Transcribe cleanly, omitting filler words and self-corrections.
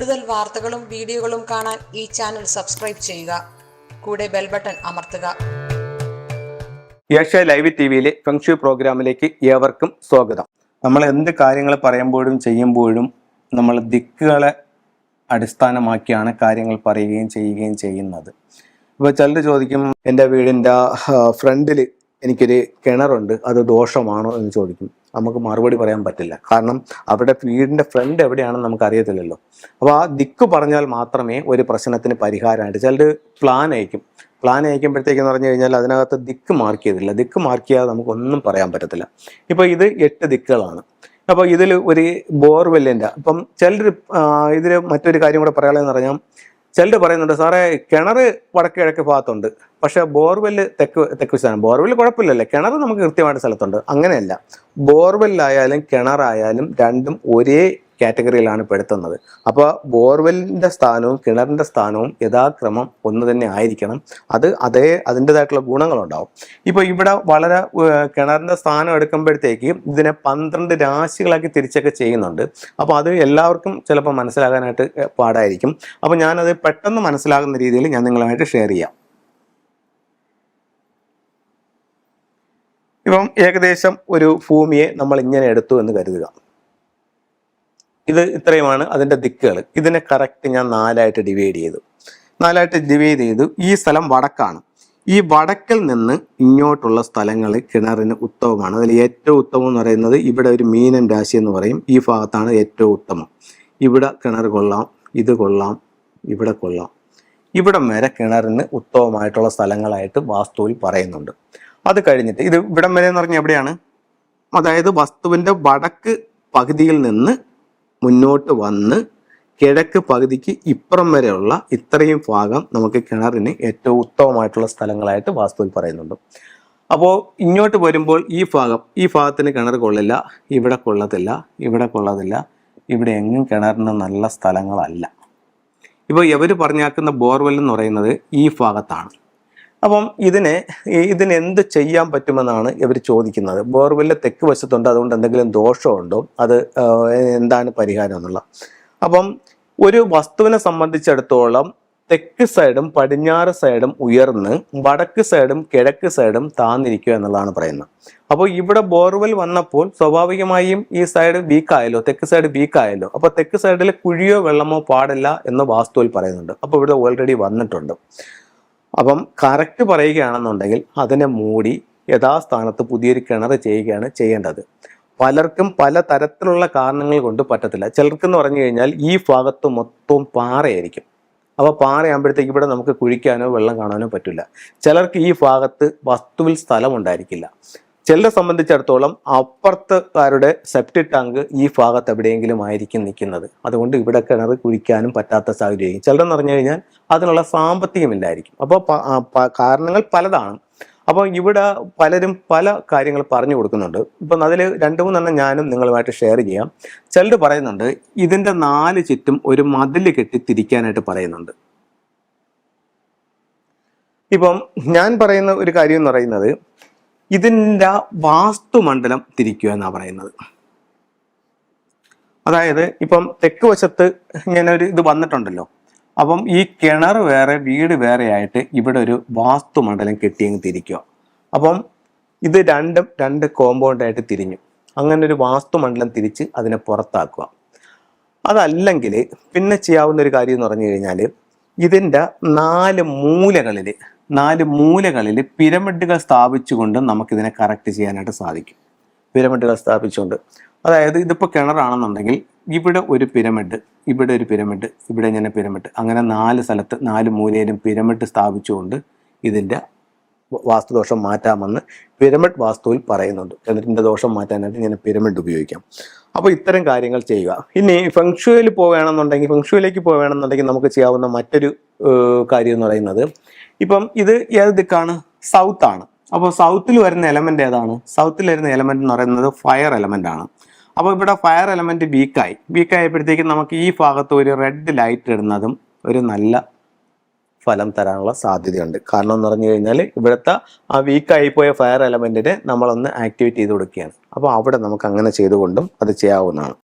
കൂടുതൽ വാർത്തകളും വീഡിയോകളും കാണാൻ ഈ ചാനൽ സബ്സ്ക്രൈബ് ചെയ്യുക. കൂടെ ബെൽ ബട്ടൺ അമർത്തുക. ഏഷ്യ ലൈവ് ടിവിയിലെ ഫെങ്ഷു പ്രോഗ്രാമിലേക്ക് ഏവർക്കും സ്വാഗതം. നമ്മൾ എന്ത് കാര്യങ്ങൾ പറയുമ്പോഴും ചെയ്യുമ്പോഴും നമ്മൾ ദിക്കുകളെ അടിസ്ഥാനമാക്കിയാണ് കാര്യങ്ങൾ പറയുകയും ചെയ്യുകയും ചെയ്യുന്നത്. ഇപ്പോൾ ചിലർ ചോദിക്കും, എൻ്റെ വീടിൻ്റെ ഫ്രണ്ടിൽ എനിക്കൊരു കിണറുണ്ട്, അത് ദോഷമാണോ എന്ന് ചോദിക്കും. നമുക്ക് മറുപടി പറയാൻ പറ്റില്ല. കാരണം അവിടെ വീടിൻ്റെ ഫ്രണ്ട് എവിടെയാണെന്ന് നമുക്ക് അറിയത്തില്ലല്ലോ. അപ്പോൾ ആ ദിക്ക് പറഞ്ഞാൽ മാത്രമേ ഒരു പ്രശ്നത്തിന് പരിഹാരമായിട്ട്. ചിലർ പ്ലാൻ അയക്കുമ്പോഴത്തേക്കെന്ന് പറഞ്ഞു കഴിഞ്ഞാൽ അതിനകത്ത് ദിക്ക് മാർക്ക് ചെയ്തില്ല. ദിക്ക് മാർക്ക് ചെയ്യാതെ നമുക്കൊന്നും പറയാൻ പറ്റത്തില്ല. ഇപ്പോൾ ഇത് 8 ദിക്കുകളാണ്. അപ്പോൾ ഇതിൽ ഒരു ബോർവെല്ലിൻ്റെ ഇപ്പം ചിലർ ഇതിൽ മറ്റൊരു കാര്യം കൂടെ പറയാനുള്ളതെന്ന് പറഞ്ഞാൽ, ചിലർ പറയുന്നുണ്ട്, സാറേ കിണർ വടക്ക് കിഴക്ക് ഭാഗത്തുണ്ട്, പക്ഷേ ബോർവെല്ല് തെക്ക് വശമാണ്. ബോർവെല്ല് കുഴപ്പമില്ലല്ലേ, കിണർ നമുക്ക് കൃത്യമായിട്ട് സ്ഥലത്തുണ്ട്. അങ്ങനെയല്ല, ബോർവെല്ലായാലും കിണറായാലും രണ്ടും ഒരേ കാറ്റഗറിയിലാണ് പെടുത്തുന്നത്. അപ്പോൾ ബോർവെല്ലിൻ്റെ സ്ഥാനവും കിണറിൻ്റെ സ്ഥാനവും യഥാക്രമം ഒന്ന് തന്നെ ആയിരിക്കണം. അതിൻ്റെതായിട്ടുള്ള ഗുണങ്ങളുണ്ടാവും. ഇപ്പോൾ ഇവിടെ വളരെ കിണറിൻ്റെ സ്ഥാനം എടുക്കുമ്പോഴത്തേക്ക് ഇതിനെ 12 രാശികളാക്കി തിരിച്ചൊക്കെ ചെയ്യുന്നുണ്ട്. അപ്പോൾ അത് എല്ലാവർക്കും ചിലപ്പോൾ മനസ്സിലാകാനായിട്ട് പാടായിരിക്കും. അപ്പോൾ ഞാനത് പെട്ടെന്ന് മനസ്സിലാകുന്ന രീതിയിൽ ഞാൻ നിങ്ങളുമായിട്ട് ഷെയർ ചെയ്യാം. ഇപ്പം ഏകദേശം ഒരു ഭൂമിയെ നമ്മൾ ഇങ്ങനെ എടുത്തു എന്ന് കരുതുക. ഇത് ഇത്രയുമാണ് അതിൻ്റെ ദിക്കുകൾ. ഇതിനെ കറക്റ്റ് ഞാൻ 4ആയിട്ട് ഡിവൈഡ് ചെയ്തു. ഈ സ്ഥലം വടക്കാണ്. ഈ വടക്കിൽ നിന്ന് ഇങ്ങോട്ടുള്ള സ്ഥലങ്ങൾ കിണറിന് ഉത്തമമാണ്. അതിൽ ഏറ്റവും ഉത്തമം എന്ന് പറയുന്നത് ഇവിടെ ഒരു മീനൻ രാശി എന്ന് പറയും. ഈ ഭാഗത്താണ് ഏറ്റവും ഉത്തമം. ഇവിടെ കിണർ കൊള്ളാം, ഇത് കൊള്ളാം, ഇവിടെ കൊള്ളാം. ഇവിടം വരെ കിണറിന് ഉത്തമമായിട്ടുള്ള സ്ഥലങ്ങളായിട്ട് വാസ്തുവിൽ പറയുന്നുണ്ട്. അത് കഴിഞ്ഞിട്ട് ഇത് ഇവിടം വരെ എന്ന് പറഞ്ഞാൽ എവിടെയാണ്? അതായത് വസ്തുവിൻ്റെ വടക്ക് പകുതിയിൽ നിന്ന് മുന്നോട്ട് വന്ന് കിഴക്ക് പകുതിക്ക് ഇപ്പുറം വരെയുള്ള ഇത്രയും ഭാഗം നമുക്ക് കിണറിന് ഏറ്റവും ഉത്തമമായിട്ടുള്ള സ്ഥലങ്ങളായിട്ട് വാസ്തുവിൽ പറയുന്നുണ്ട്. അപ്പോൾ ഇങ്ങോട്ട് വരുമ്പോൾ ഈ ഭാഗത്തിന് കിണർ കൊള്ളില്ല, ഇവിടെ കൊള്ളത്തില്ല, ഇവിടെ എങ്ങും കിണറിന് നല്ല സ്ഥലങ്ങളല്ല. ഇപ്പോൾ ഇവർ പറഞ്ഞാക്കുന്ന ബോർവെൽ എന്ന് പറയുന്നത് ഈ ഭാഗത്താണ്. അപ്പം ഇതിനെന്ത് ചെയ്യാൻ പറ്റുമെന്നാണ് ഇവർ ചോദിക്കുന്നത്. ബോർവെല്ല് തെക്ക് വശത്തുണ്ട്, അതുകൊണ്ട് എന്തെങ്കിലും ദോഷമുണ്ടോ, അത് എന്താണ് പരിഹാരം എന്നുള്ള. അപ്പം ഒരു വസ്തുവിനെ സംബന്ധിച്ചിടത്തോളം തെക്ക് സൈഡും പടിഞ്ഞാറ് സൈഡും ഉയർന്ന് വടക്ക് സൈഡും കിഴക്ക് സൈഡും താന്നിരിക്കുക എന്നുള്ളതാണ് പറയുന്നത്. അപ്പോൾ ഇവിടെ ബോർവെൽ വന്നപ്പോൾ സ്വാഭാവികമായും ഈ സൈഡ് വീക്കായല്ലോ, തെക്ക് സൈഡ് വീക്കായല്ലോ. അപ്പോൾ തെക്ക് സൈഡിൽ കുഴിയോ വെള്ളമോ പാടില്ല എന്ന് വാസ്തുവിൽ പറയുന്നുണ്ട്. അപ്പോൾ ഇവിടെ ഓൾറെഡി വന്നിട്ടുണ്ട്. അപ്പം കറക്റ്റ് പറയുകയാണെന്നുണ്ടെങ്കിൽ അതിനെ മൂടി യഥാസ്ഥാനത്ത് പുതിയൊരു കിണർ ചെയ്യുകയാണ് ചെയ്യേണ്ടത്. പലർക്കും പല തരത്തിലുള്ള കാരണങ്ങൾ കൊണ്ട് പറ്റത്തില്ല. ചിലർക്കെന്ന് പറഞ്ഞു കഴിഞ്ഞാൽ ഈ ഭാഗത്ത് മൊത്തവും പാറയായിരിക്കും. അപ്പോൾ പാറയാകുമ്പോഴത്തേക്ക് ഇവിടെ നമുക്ക് കുഴിക്കാനോ വെള്ളം കാണാനോ പറ്റില്ല. ചിലർക്ക് ഈ ഭാഗത്ത് വസ്തുവിൽ സ്ഥലം ഉണ്ടായിരിക്കില്ല. ചിലരെ സംബന്ധിച്ചിടത്തോളം അപ്പുറത്തുകാരുടെ സെപ്റ്റിക് ടാങ്ക് ഈ ഭാഗത്ത് എവിടെയെങ്കിലും ആയിരിക്കും നിൽക്കുന്നത്. അതുകൊണ്ട് ഇവിടെ കിണർ കുഴിക്കാനും പറ്റാത്ത സാഹചര്യം. ചിലരെന്ന് പറഞ്ഞു കഴിഞ്ഞാൽ അതിനുള്ള സാമ്പത്തികമില്ലായിരിക്കും. അപ്പോൾ കാരണങ്ങൾ പലതാണ്. അപ്പോൾ ഇവിടെ പലരും പല കാര്യങ്ങൾ പറഞ്ഞു കൊടുക്കുന്നുണ്ട്. ഇപ്പം അതിൽ 2-3 ഞാനും നിങ്ങളുമായിട്ട് ഷെയർ ചെയ്യാം. ചിലർ പറയുന്നുണ്ട് ഇതിൻ്റെ 4 ചുറ്റും ഒരു മതിൽ കെട്ടി തിരിക്കാനായിട്ട് പറയുന്നുണ്ട്. ഇപ്പം ഞാൻ പറയുന്ന ഒരു കാര്യം എന്ന് പറയുന്നത്, ഇതിൻ്റെ വാസ്തുമണ്ഡലം തിരിക്കുക എന്നാണ് പറയുന്നത്. അതായത് ഇപ്പം തെക്ക് വശത്ത് ഇങ്ങനെ ഒരു ഇത് വന്നിട്ടുണ്ടല്ലോ. അപ്പം ഈ കിണർ വേറെ വീട് വേറെ ആയിട്ട് ഇവിടെ ഒരു വാസ്തുമണ്ഡലം കെട്ടിയങ്ങ് തിരിക്കുക. അപ്പം ഇത് രണ്ടും 2 കോമ്പൗണ്ടായിട്ട് തിരിഞ്ഞു. അങ്ങനെ ഒരു വാസ്തുമണ്ഡലം തിരിച്ച് അതിനെ പുറത്താക്കുക. അതല്ലെങ്കിൽ പിന്നെ ചെയ്യാവുന്ന ഒരു കാര്യം എന്ന് പറഞ്ഞു കഴിഞ്ഞാൽ, ഇതിൻ്റെ 4 മൂലകളിൽ പിരമിഡുകൾ സ്ഥാപിച്ചുകൊണ്ട് നമുക്കിതിനെ കറക്റ്റ് ചെയ്യാനായിട്ട് സാധിക്കും. പിരമിഡുകൾ സ്ഥാപിച്ചുകൊണ്ട്, അതായത് ഇതിപ്പോൾ കിണറാണെന്നുണ്ടെങ്കിൽ ഇവിടെ ഒരു പിരമിഡ്, ഇവിടെ ഒരു പിരമിഡ്, ഇവിടെ ഇങ്ങനെ പിരമിഡ്, അങ്ങനെ 4 സ്ഥലത്ത് 4 മൂലയിലും പിരമിഡ് സ്ഥാപിച്ചുകൊണ്ട് ഇതിൻ്റെ വാസ്തുദോഷം മാറ്റാമെന്ന് പിരമിഡ് വാസ്തുവിൽ പറയുന്നുണ്ട്. എന്നിട്ട് ദോഷം മാറ്റാനായിട്ട് ഇങ്ങനെ പിരമിഡ് ഉപയോഗിക്കാം. അപ്പോൾ ഇത്തരം കാര്യങ്ങൾ ചെയ്യുക. ഇനി ഫെങ്ഷുയിലേക്ക് പോവുകയാണെന്നുണ്ടെങ്കിൽ നമുക്ക് ചെയ്യാവുന്ന മറ്റൊരു കാര്യം എന്ന് പറയുന്നത്, ഇപ്പം ഇത് ഏത് ദിക്കാണ്? സൗത്ത് ആണ്. അപ്പോൾ സൗത്തിൽ വരുന്ന എലമെന്റ് ഏതാണ്? സൗത്തിൽ വരുന്ന എലമെന്റ് എന്ന് പറയുന്നത് ഫയർ എലമെന്റ് ആണ്. അപ്പോൾ ഇവിടെ ഫയർ എലമെന്റ് വീക്കായപ്പോഴത്തേക്കും നമുക്ക് ഈ ഭാഗത്ത് ഒരു റെഡ് ലൈറ്റ് ഇടുന്നതും ഒരു നല്ല ഫലം തരാനുള്ള സാധ്യതയുണ്ട്. കാരണം എന്ന് പറഞ്ഞു കഴിഞ്ഞാൽ ഇവിടുത്തെ ആ വീക്കായിപ്പോയ ഫയർ എലമെന്റിനെ നമ്മളൊന്ന് ആക്ടിവേറ്റ് ചെയ്ത് കൊടുക്കുകയാണ്. അപ്പോൾ അവിടെ നമുക്ക് അങ്ങനെ ചെയ്തുകൊണ്ടും അത് ചെയ്യാവുന്നതാണ്.